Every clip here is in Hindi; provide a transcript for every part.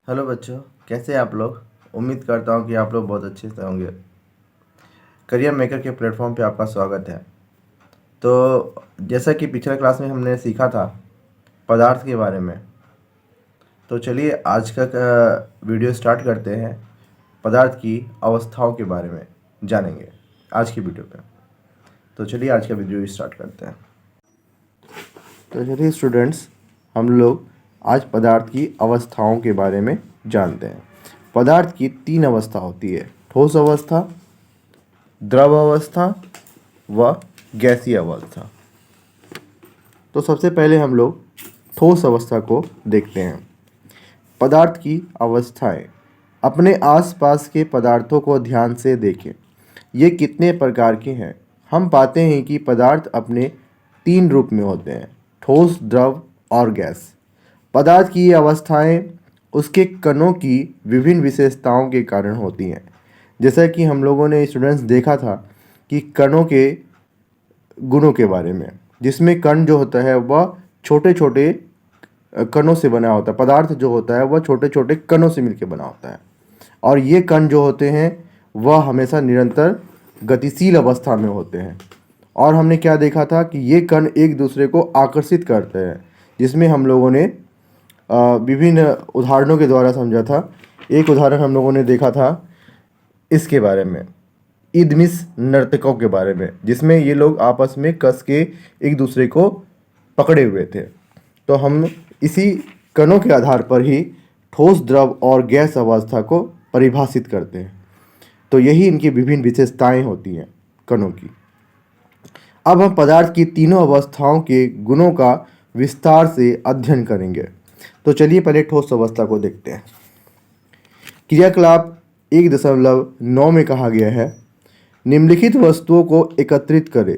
हेलो बच्चों, कैसे हैं आप लोग। उम्मीद करता हूं कि आप लोग बहुत अच्छे से होंगे। करियर मेकर के प्लेटफॉर्म पे आपका स्वागत है। तो जैसा कि पिछले क्लास में हमने सीखा था पदार्थ के बारे में, तो चलिए आज का वीडियो स्टार्ट करते हैं। पदार्थ की अवस्थाओं के बारे में जानेंगे आज की वीडियो पे। तो चलिए आज का वीडियो स्टार्ट करते हैं। तो चलिए स्टूडेंट्स, हम लोग आज पदार्थ की अवस्थाओं के बारे में जानते हैं। पदार्थ की 3 अवस्था होती है: ठोस अवस्था, द्रव अवस्था व गैसीय अवस्था। तो सबसे पहले हम लोग ठोस अवस्था को देखते हैं। पदार्थ की अवस्थाएं। अपने आसपास के पदार्थों को ध्यान से देखें। ये कितने प्रकार के हैं। हम पाते हैं कि पदार्थ अपने 3 रूप में होते हैं: ठोस, द्रव और गैस। पदार्थ की ये अवस्थाएं उसके कणों की विभिन्न विशेषताओं के कारण होती हैं। जैसा कि हम लोगों ने स्टूडेंट्स देखा था कि कणों के गुणों के बारे में, जिसमें कण जो होता है वह छोटे छोटे कणों से बना होता है। पदार्थ जो होता है वह छोटे छोटे कणों से मिलकर बना होता है, और ये कण जो होते हैं वह हमेशा निरंतर गतिशील अवस्था में होते हैं। और हमने क्या देखा था कि ये कण एक दूसरे को आकर्षित करते हैं, जिसमें हम लोगों ने विभिन्न उदाहरणों के द्वारा समझा था। एक उदाहरण हम लोगों ने देखा था इसके बारे में, इदमिस नर्तकों के बारे में, जिसमें ये लोग आपस में कस के एक दूसरे को पकड़े हुए थे। तो हम इसी कणों के आधार पर ही ठोस, द्रव और गैस अवस्था को परिभाषित करते हैं। तो यही इनकी विभिन्न विशेषताएं होती हैं कणों की। अब हम पदार्थ की तीनों अवस्थाओं के गुणों का विस्तार से अध्ययन करेंगे। तो चलिए पहले ठोस अवस्था को देखते हैं। क्रियाकलाप 1.9 में कहा गया है, निम्नलिखित वस्तुओं को एकत्रित करें: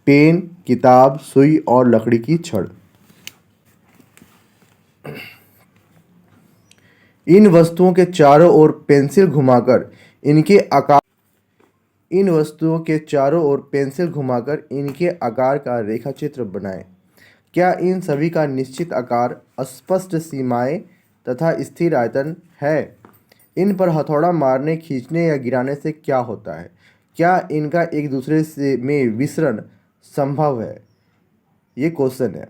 पेन, किताब, सुई और लकड़ी की छड़। इन वस्तुओं के चारों ओर पेंसिल घुमाकर इनके आकार का रेखाचित्र बनाएं। क्या इन सभी का निश्चित आकार, स्पष्ट सीमाएं तथा स्थिर आयतन है? इन पर हथौड़ा मारने, खींचने या गिराने से क्या होता है? क्या इनका एक दूसरे से में विसरण संभव है? ये क्वेश्चन है।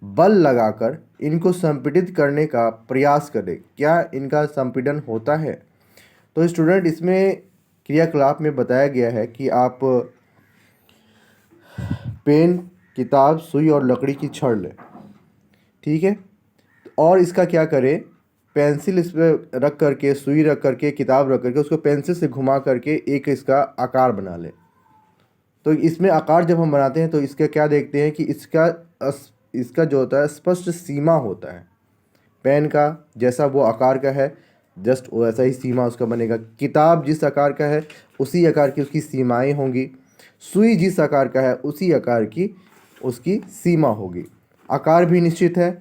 बल लगाकर इनको संपीड़ित करने का प्रयास करें, क्या इनका संपीड़न होता है? तो स्टूडेंट, इसमें क्रियाकलाप में बताया गया है कि आप पेन, किताब, सुई और लकड़ी की छड़ लें, ठीक है, और इसका क्या करें, पेंसिल इस पर रख करके, सुई रख करके, किताब रख करके उसको पेंसिल से घुमा करके एक इसका आकार बना ले। तो इसमें आकार जब हम बनाते हैं तो इसका क्या देखते हैं कि इसका जो होता है स्पष्ट सीमा होता है। पेन का जैसा वो आकार का है, जस्ट वैसा ही सीमा उसका बनेगा। किताब जिस आकार का है उसी आकार की उसकी सीमाएं होंगी। सुई जिस आकार का है उसी आकार की उसकी सीमा होगी। आकार भी निश्चित है।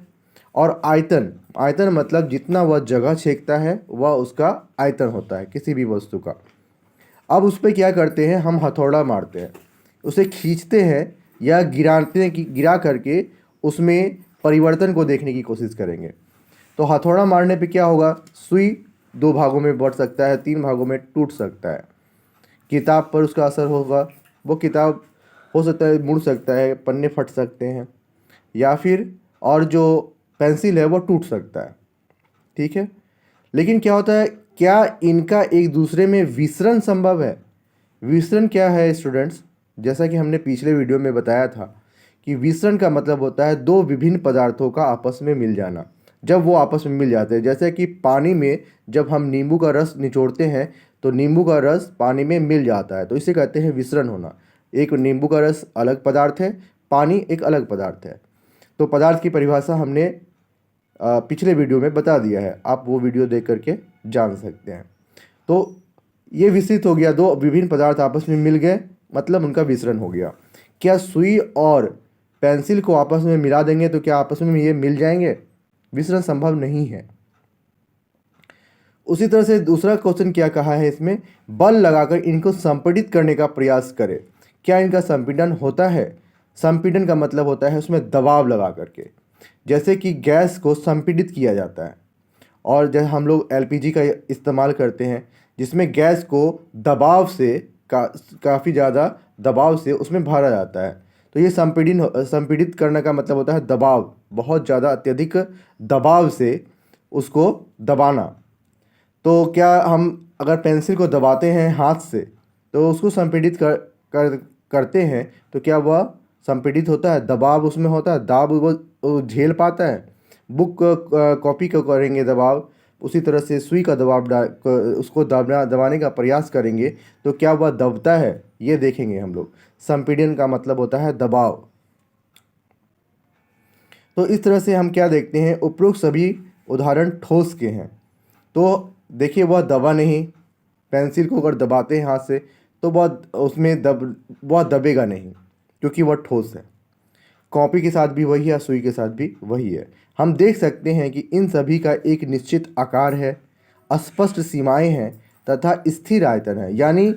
और आयतन मतलब जितना वह जगह छेकता है वह उसका आयतन होता है किसी भी वस्तु का। अब उस पर क्या करते हैं, हम हथौड़ा मारते हैं, उसे खींचते हैं या गिराते हैं कि गिरा करके उसमें परिवर्तन को देखने की कोशिश करेंगे। तो हथौड़ा मारने पे क्या होगा, सुई 2 भागों में बढ़ सकता है, 3 भागों में टूट सकता है। किताब पर उसका असर होगा, वो किताब हो सकता है मुड़ सकता है, पन्ने फट सकते हैं, या फिर और जो पेंसिल है वो टूट सकता है, ठीक है। लेकिन क्या होता है, क्या इनका एक दूसरे में विसरण संभव है? विसरण क्या है स्टूडेंट्स? जैसा कि हमने पिछले वीडियो में बताया था कि विसरण का मतलब होता है 2 विभिन्न पदार्थों का आपस में मिल जाना। जब वो आपस में मिल जाते हैं, जैसे कि पानी में जब हम नींबू का रस निचोड़ते हैं तो नींबू का रस पानी में मिल जाता है, तो इसे कहते हैं विसरण होना। एक नींबू का रस अलग पदार्थ है, पानी एक अलग पदार्थ है। तो पदार्थ की परिभाषा हमने पिछले वीडियो में बता दिया है, आप वो वीडियो देख करके जान सकते हैं। तो ये विस्तृत हो गया, 2 विभिन्न पदार्थ आपस में मिल गए मतलब उनका विसरण हो गया। क्या सुई और पेंसिल को आपस में मिला देंगे तो क्या आपस में ये मिल जाएंगे? विसरण संभव नहीं है। उसी तरह से दूसरा क्वेश्चन क्या कहा है इसमें, बल लगाकर इनको संपीड़ित करने का प्रयास करें, क्या इनका संपीड़न होता है? संपीड़न का मतलब होता है उसमें दबाव लगा करके। जैसे कि गैस को संपीड़ित किया जाता है, और जैसे हम लोग एलपीजी का इस्तेमाल करते हैं जिसमें गैस को दबाव से काफ़ी ज़्यादा दबाव से उसमें भरा जाता है। तो ये संपीड़ित करने का मतलब होता है दबाव, बहुत ज़्यादा अत्यधिक दबाव से उसको दबाना। तो क्या हम अगर पेंसिल को दबाते हैं हाथ से तो उसको संपीड़ित करते हैं तो क्या वह संपीड़ित होता है, दबाव उसमें होता है, दाब वो झेल पाता है। बुक कॉपी को करेंगे दबाव, उसी तरह से सुई का दबाव उसको दबाने का प्रयास करेंगे तो क्या वह दबता है, ये देखेंगे हम लोग। संपीड़न का मतलब होता है दबाव। तो इस तरह से हम क्या देखते हैं, उपरोक्त सभी उदाहरण ठोस के हैं। तो देखिए वह दबा नहीं, पेंसिल को अगर दबाते हैं हाथ से तो वह दबेगा नहीं क्योंकि वह ठोस है। कॉपी के साथ भी वही है, सुई के साथ भी वही है। हम देख सकते हैं कि इन सभी का एक निश्चित आकार है, स्पष्ट सीमाएं हैं तथा स्थिर आयतन है, यानी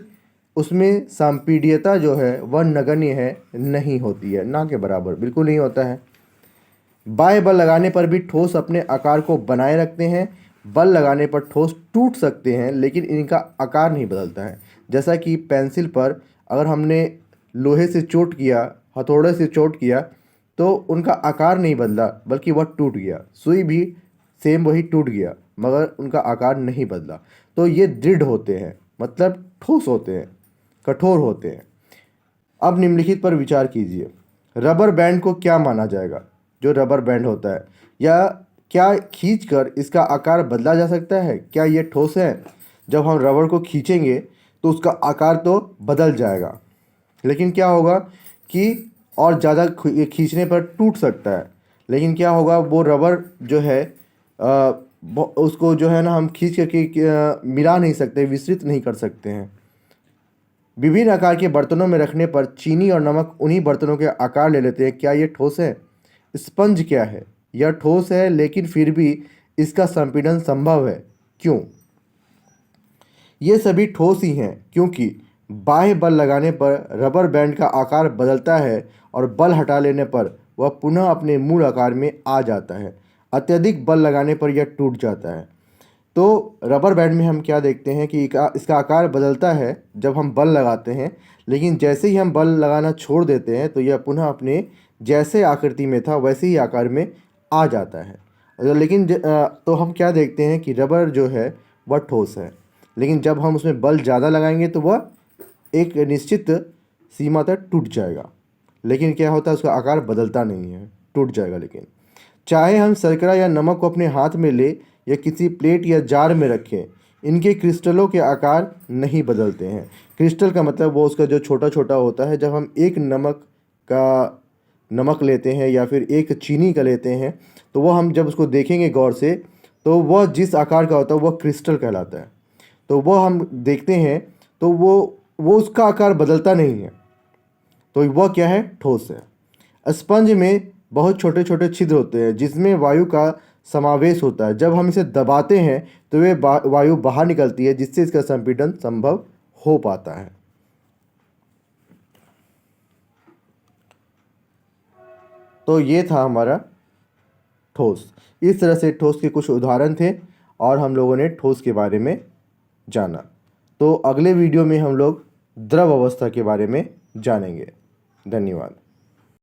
उसमें संपीड्यता जो है वह नगण्य है, नहीं होती है, ना के बराबर, बिल्कुल नहीं होता है। बाह्य बल लगाने पर भी ठोस अपने आकार को बनाए रखते हैं। बल लगाने पर ठोस टूट सकते हैं लेकिन इनका आकार नहीं बदलता है। जैसा कि पेंसिल पर अगर हमने लोहे से चोट किया, हथौड़े से चोट किया तो उनका आकार नहीं बदला बल्कि वह टूट गया। सुई भी सेम वही टूट गया मगर उनका आकार नहीं बदला। तो ये दृढ़ होते हैं, मतलब ठोस होते हैं, कठोर होते हैं। अब निम्नलिखित पर विचार कीजिए। रबर बैंड को क्या माना जाएगा? जो रबर बैंड होता है, या क्या खींचकर इसका आकार बदला जा सकता है? क्या ये ठोस है? जब हम रबर को खींचेंगे तो उसका आकार तो बदल जाएगा, लेकिन क्या होगा कि और ज़्यादा खींचने पर टूट सकता है। लेकिन क्या होगा, वो रबर जो है उसको जो है ना हम खींच करके मिला नहीं सकते, विस्तृत नहीं कर सकते हैं। विभिन्न आकार के बर्तनों में रखने पर चीनी और नमक उन्हीं बर्तनों के आकार ले लेते हैं। क्या ये ठोस है? स्पंज क्या है? यह ठोस है लेकिन फिर भी इसका संपीड़न संभव है। क्यों? ये सभी ठोस ही हैं क्योंकि बाह्य बल लगाने पर रबर बैंड का आकार बदलता है और बल हटा लेने पर वह पुनः अपने मूल आकार में आ जाता है। अत्यधिक बल लगाने पर यह टूट जाता है। तो रबर बैंड में हम क्या देखते हैं कि इसका आकार बदलता है जब हम बल लगाते हैं, लेकिन जैसे ही हम बल लगाना छोड़ देते हैं तो यह पुनः अपने जैसे आकृति में था वैसे ही आकार में आ जाता है। लेकिन तो हम क्या देखते हैं कि रबर जो है वह ठोस है, लेकिन जब हम उसमें बल ज़्यादा लगाएंगे तो वह एक निश्चित सीमा तक टूट जाएगा। लेकिन क्या होता है, उसका आकार बदलता नहीं है, टूट जाएगा। लेकिन चाहे हम शर्करा या नमक को अपने हाथ में ले या किसी प्लेट या जार में रखें, इनके क्रिस्टलों के आकार नहीं बदलते हैं। क्रिस्टल का मतलब वो उसका जो छोटा छोटा होता है। जब हम एक नमक लेते हैं या फिर एक चीनी का लेते हैं तो वह हम जब उसको देखेंगे गौर से तो वह जिस आकार का होता है वह क्रिस्टल कहलाता है। तो वह हम देखते हैं तो वो उसका आकार बदलता नहीं है, तो वह क्या है? ठोस है। स्पंज में बहुत छोटे छोटे छिद्र होते हैं जिसमें वायु का समावेश होता है। जब हम इसे दबाते हैं तो वे वायु बाहर निकलती है जिससे इसका संपीड़न संभव हो पाता है। तो ये था हमारा ठोस। इस तरह से ठोस के कुछ उदाहरण थे और हम लोगों ने ठोस के बारे में जाना। तो अगले वीडियो में हम लोग द्रव अवस्था के बारे में जानेंगे। धन्यवाद।